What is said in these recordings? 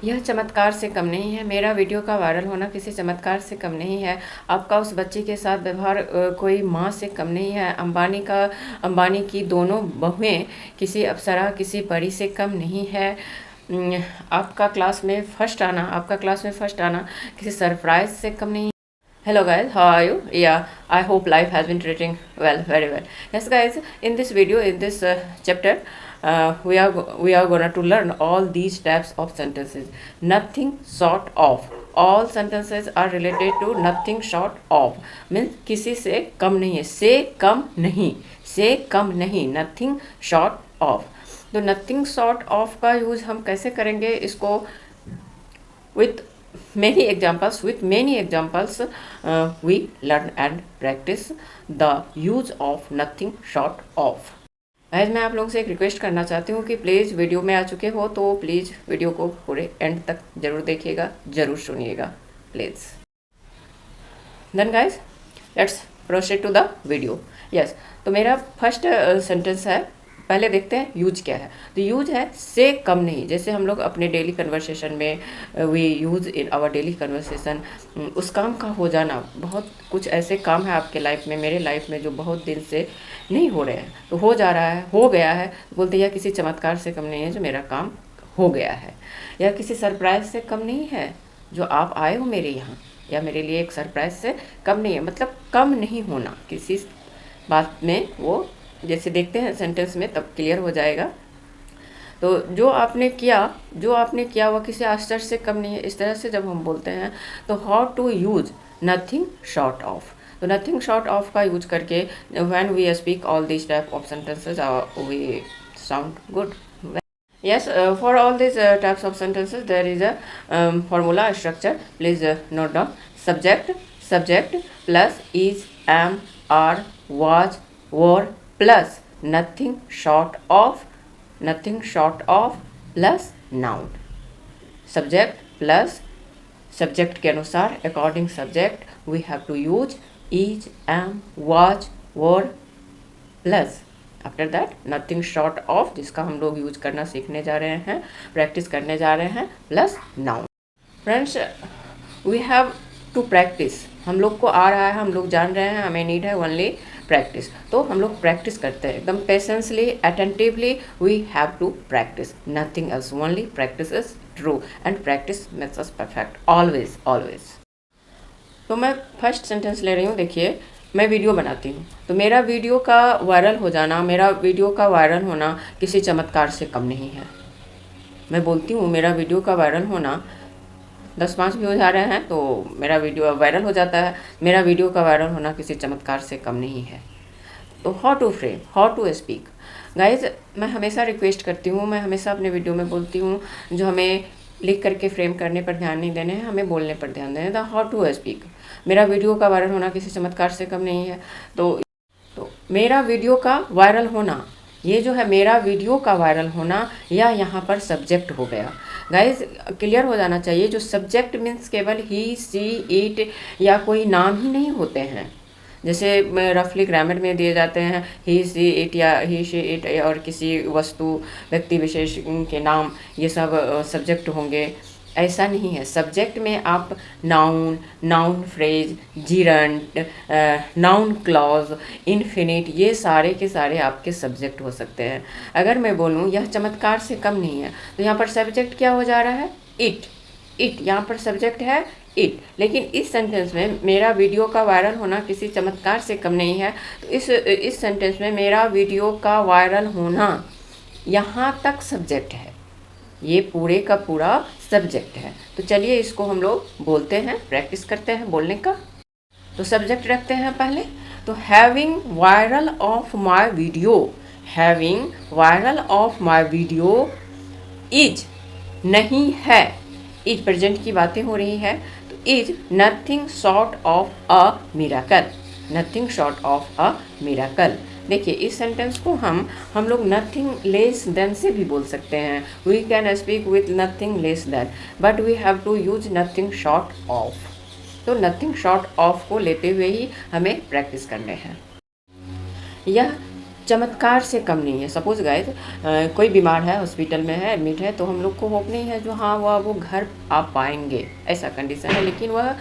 यह चमत्कार से कम नहीं है। मेरा वीडियो का वायरल होना किसी चमत्कार से कम नहीं है। आपका उस बच्चे के साथ व्यवहार कोई माँ से कम नहीं है। अंबानी की दोनों बहुएं किसी अप्सरा किसी परी से कम नहीं है। आपका क्लास में फर्स्ट आना किसी सरप्राइज से कम नहीं है। Hello guys, how are you? Yeah, I hope life has been treating well, very well. Yes guys, in this video, in this chapter, we are gonna to learn all these types of sentences. Nothing short of. All sentences are related to nothing short of. Means किसी से कम नहीं है, से कम नहीं, nothing short of. तो nothing short of का यूज हम कैसे करेंगे इसको with many examples we learn and practice the use of nothing short of. आज मैं आप लोगों से एक रिक्वेस्ट करना चाहती हूँ कि प्लीज़ वीडियो में आ चुके हो तो प्लीज़ वीडियो को पूरे एंड तक ज़रूर देखिएगा, ज़रूर सुनिएगा please. Then guys let's proceed to the video. Yes, तो मेरा फर्स्ट सेंटेंस है. पहले देखते हैं यूज क्या है. तो यूज है से कम नहीं. जैसे हम लोग अपने डेली कन्वर्सेशन में we use in our daily conversation, उस काम का हो जाना. बहुत कुछ ऐसे काम है आपके लाइफ में, मेरे लाइफ में, जो बहुत दिन से नहीं हो रहे हैं, तो हो जा रहा है, हो गया है. बोलते हैं किसी चमत्कार से कम नहीं है जो मेरा काम हो गया है, या किसी सरप्राइज से कम नहीं है जो आप आए हो मेरे यहाँ, या मेरे लिए एक सरप्राइज से कम नहीं है. मतलब कम नहीं होना किसी बात में. वो जैसे देखते हैं सेंटेंस में तब क्लियर हो जाएगा. तो जो आपने किया वह किसी आश्चर्य से कम नहीं है. इस तरह से जब हम बोलते हैं तो how to use nothing short of. तो नथिंग शॉर्ट ऑफ का यूज करके when we speak all this type of sentences we sound good. Yes, for all these types of sentences there is a formula structure. Please note down. Subject plus is, am, are, was, were plus nothing short of plus noun. Subject plus subject के अनुसार according subject we have to use is, am, was, were plus after that nothing short of, जिसका हम लोग use करना सीखने जा रहे हैं, प्रैक्टिस करने जा रहे हैं, plus noun. Friends, we have to practice. हम लोग को आ रहा है, हम लोग जान रहे हैं, हमें नीड है ओनली प्रैक्टिस. तो हम लोग प्रैक्टिस करते हैं एकदम patiently, attentively. We have to practice, nothing else, only practice is true and practice makes us perfect always. तो मैं फर्स्ट सेंटेंस ले रही हूँ. देखिए, मैं वीडियो बनाती हूँ, तो मेरा वीडियो का वायरल होना किसी चमत्कार से कम नहीं है. मैं बोलती हूँ मेरा वीडियो का वायरल होना 10-5 व्यूज आ रहे हैं तो मेरा वीडियो वायरल हो जाता है. मेरा वीडियो का वायरल होना किसी चमत्कार से कम नहीं है. तो how to frame, how to speak. Guys, मैं हमेशा रिक्वेस्ट करती हूँ, मैं हमेशा अपने वीडियो में बोलती हूँ, जो हमें लिख करके फ्रेम करने पर ध्यान नहीं देने हैं, हमें बोलने पर ध्यान देने. The how to speak. मेरा वीडियो का वायरल होना किसी चमत्कार से कम नहीं है. तो मेरा वीडियो का वायरल होना, ये जो है मेरा वीडियो का वायरल होना, या यहाँ पर सब्जेक्ट हो गया. गाइज, क्लियर हो जाना चाहिए. जो सब्जेक्ट मीन्स केवल ही, सी, इट या कोई नाम ही नहीं होते हैं. जैसे रफली ग्रामर में दिए जाते हैं ही, सी, इट या ही, शी, इट, और किसी वस्तु, व्यक्ति विशेष के नाम, ये सब सब्जेक्ट होंगे. ऐसा नहीं है. सब्जेक्ट में आप noun phrase, gerund, noun clause, infinite, ये सारे के सारे आपके सब्जेक्ट हो सकते हैं. अगर मैं बोलूँ यह चमत्कार से कम नहीं है, तो यहाँ पर सब्जेक्ट क्या हो जा रहा है? इट. यहाँ पर सब्जेक्ट है इट. लेकिन इस सेंटेंस में मेरा वीडियो का वायरल होना किसी चमत्कार से कम नहीं है, तो इस सेंटेंस में मेरा वीडियो का वायरल होना यहाँ तक सब्जेक्ट है. ये पूरे का पूरा सब्जेक्ट है. तो चलिए इसको हम लोग बोलते हैं, प्रैक्टिस करते हैं बोलने का. तो सब्जेक्ट रखते हैं पहले. तो having viral of my video is नहीं है. इज प्रेजेंट की बातें हो रही है, तो is nothing short of a miracle. देखिए, इस सेंटेंस को हम लोग नथिंग लेस देन से भी बोल सकते हैं. We can speak with nothing less than, but we have to use nothing short of. तो नथिंग शॉर्ट ऑफ को लेते हुए ही हमें प्रैक्टिस करने हैं. यह चमत्कार से कम नहीं है। सपोज गाइस कोई बीमार है, हॉस्पिटल में है, एडमिट है, तो हम लोग को होप नहीं है जो हाँ वो घर आ पाएंगे, ऐसा कंडीशन है, लेकिन वह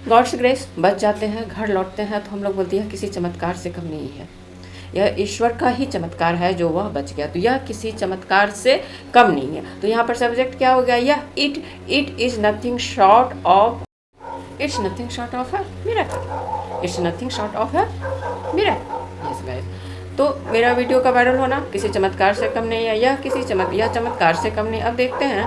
गॉड्स ग्रेस बच जाते हैं, घर लौटते हैं, तो हम लोग बोलते हैं किसी चमत्कार से कम नहीं है, यह ईश्वर का ही चमत्कार है जो वह बच गया, तो यह किसी चमत्कार से कम नहीं है। तो यहाँ पर सब्जेक्ट क्या हो गया, यह it is nothing short of, it's nothing short of a miracle, it's nothing short of a miracle. Yes guys, तो मेरा वीडियो का वायरल होना किसी चमत्कार से कम नहीं है, यह चमत्कार से कम नहीं। अब देखते हैं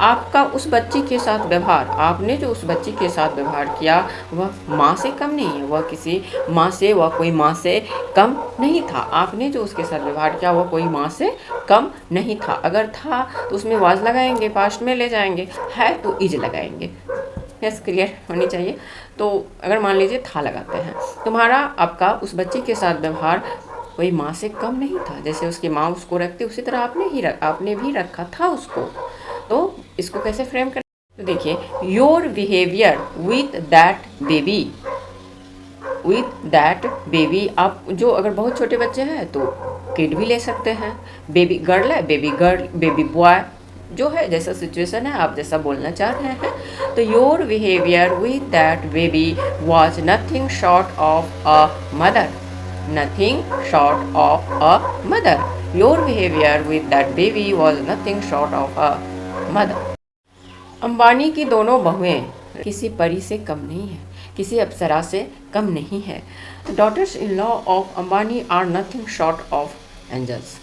आपका उस बच्ची के साथ व्यवहार, आपने जो उस बच्ची के साथ व्यवहार किया वह माँ से कम नहीं है, वह किसी माँ से, वह कोई माँ से कम नहीं था। आपने जो उसके साथ व्यवहार किया वह कोई माँ से कम नहीं था। अगर था तो उसमें वाज लगाएंगे, पास्ट में ले जाएंगे, है तो इज लगाएंगे। यस, क्लियर होनी चाहिए। तो अगर मान लीजिए था लगाते हैं, तुम्हारा आपका उस बच्चे के साथ व्यवहार कोई माँ से कम नहीं था, जैसे उसकी माँ उसको रखती उसी तरह आपने भी रखा था उसको। तो इसको कैसे फ्रेम करें, तो देखिए, your behaviour with that baby, आप जो अगर बहुत छोटे बच्चे हैं तो किड भी ले सकते हैं, बेबी गर्ल है, बेबी गर्ल, बेबी बॉय, जो है जैसा सिचुएशन है, आप जैसा बोलना चाह रहे हैं। तो your behaviour with that baby was nothing short of a mother, nothing short of a mother. Your behavior with that baby was nothing short of a mother. Ambani की दोनों बहुएं किसी परी से कम नहीं है, किसी अप्सरा से कम नहीं है। Daughters in law of Ambani are nothing short of angels.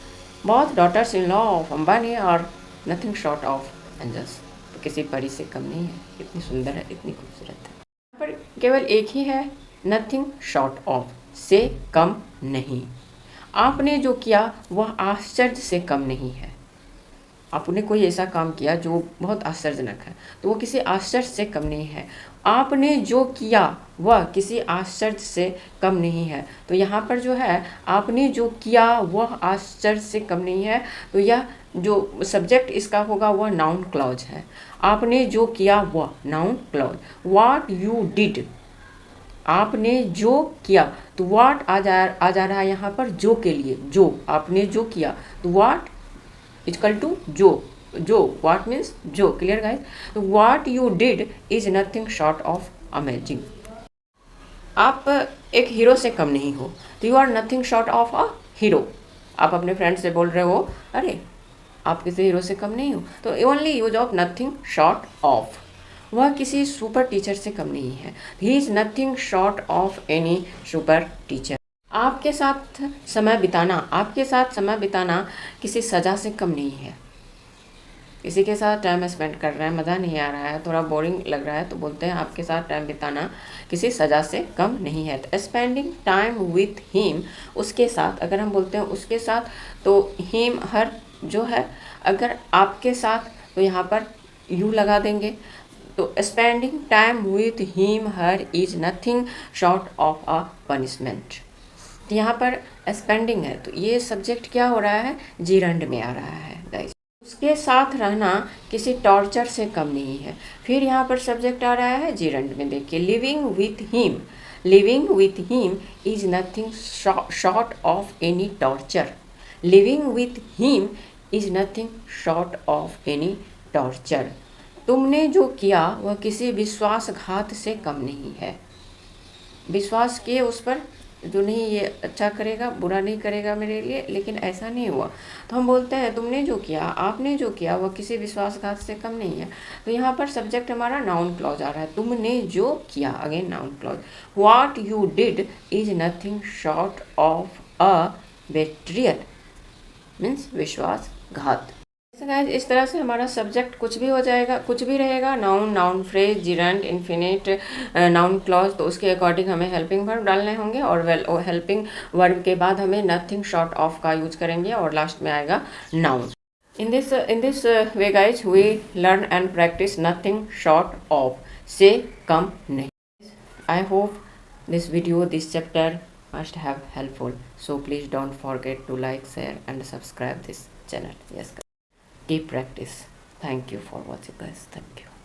Both daughters in law of Ambani are nothing short of angels. तो किसी परी से कम नहीं है, इतनी सुंदर है, इतनी खूबसूरत है। यहाँ पर केवल एक ही है, नथिंग शॉर्ट ऑफ, से कम नहीं। आपने जो किया वह आश्चर्य से कम नहीं है। आपने कोई ऐसा काम किया जो बहुत आश्चर्यजनक है, तो वो किसी आश्चर्य से कम नहीं है। आपने जो किया वह किसी आश्चर्य से कम नहीं है। तो यहाँ पर जो है, आपने जो किया वह आश्चर्य से कम नहीं है, तो यह जो सब्जेक्ट इसका होगा वह नाउन क्लॉज है। आपने जो किया वह noun clause. What you did, आपने जो किया, तो व्हाट आ जा रहा है यहाँ पर जो के लिए, जो आपने जो किया, तो व्हाट इक्वल टू जो व्हाट मीन्स जो। क्लियर गाइस, तो what you did is nothing short of amazing. आप एक हीरो से कम नहीं हो, तो you are nothing short of a hero. आप अपने फ्रेंड से बोल रहे हो अरे आप किसी हीरो से कम नहीं हो, तो only use of nothing short of. वह किसी सुपर टीचर से कम नहीं है, he is nothing short of any super teacher. आपके साथ समय बिताना किसी सज़ा से कम नहीं है। किसी के साथ टाइम स्पेंड कर रहे हैं, मज़ा नहीं आ रहा है, थोड़ा बोरिंग लग रहा है, तो बोलते हैं आपके साथ टाइम बिताना किसी सज़ा से कम नहीं है। तो स्पेंडिंग टाइम विथ हिम, उसके साथ, अगर हम बोलते हैं उसके साथ, तो हिम हर जो है, अगर आपके साथ तो यहाँ पर यू लगा देंगे। तो spending time with him her is nothing short of a punishment. तो यहाँ पर स्पेंडिंग है, तो ये सब्जेक्ट क्या हो रहा है, जीरंड में आ रहा है गाइस। उसके साथ रहना किसी टॉर्चर से कम नहीं है। फिर यहाँ पर सब्जेक्ट आ रहा है जीरंड में, देखिए, living with him is nothing short of any torture. Living with him is nothing short of any torture. तुमने जो किया वह किसी विश्वासघात से कम नहीं है। विश्वास किए उस पर जो नहीं ये अच्छा करेगा, बुरा नहीं करेगा मेरे लिए, लेकिन ऐसा नहीं हुआ, तो हम बोलते हैं तुमने जो किया, आपने जो किया वह किसी विश्वासघात से कम नहीं है। तो यहाँ पर सब्जेक्ट हमारा नाउन क्लॉज आ रहा है, तुमने जो किया, again noun clause. What you did is nothing short of a betrayal, means विश्वासघात। इस तरह से हमारा सब्जेक्ट कुछ भी हो जाएगा, कुछ भी रहेगा, noun, noun phrase, gerund, infinite, noun clause, तो उसके अकॉर्डिंग हमें हेल्पिंग वर्ब डालने होंगे, और हेल्पिंग वर्ब के बाद हमें नथिंग शॉर्ट ऑफ का यूज करेंगे, और लास्ट में आएगा noun. In this way guys we learn and practice nothing short of, से कम नहीं। I hope this video, this chapter must have helpful, so please don't forget to like, share and subscribe this channel. Yes, keep practice. Thank you for watching guys. Thank you.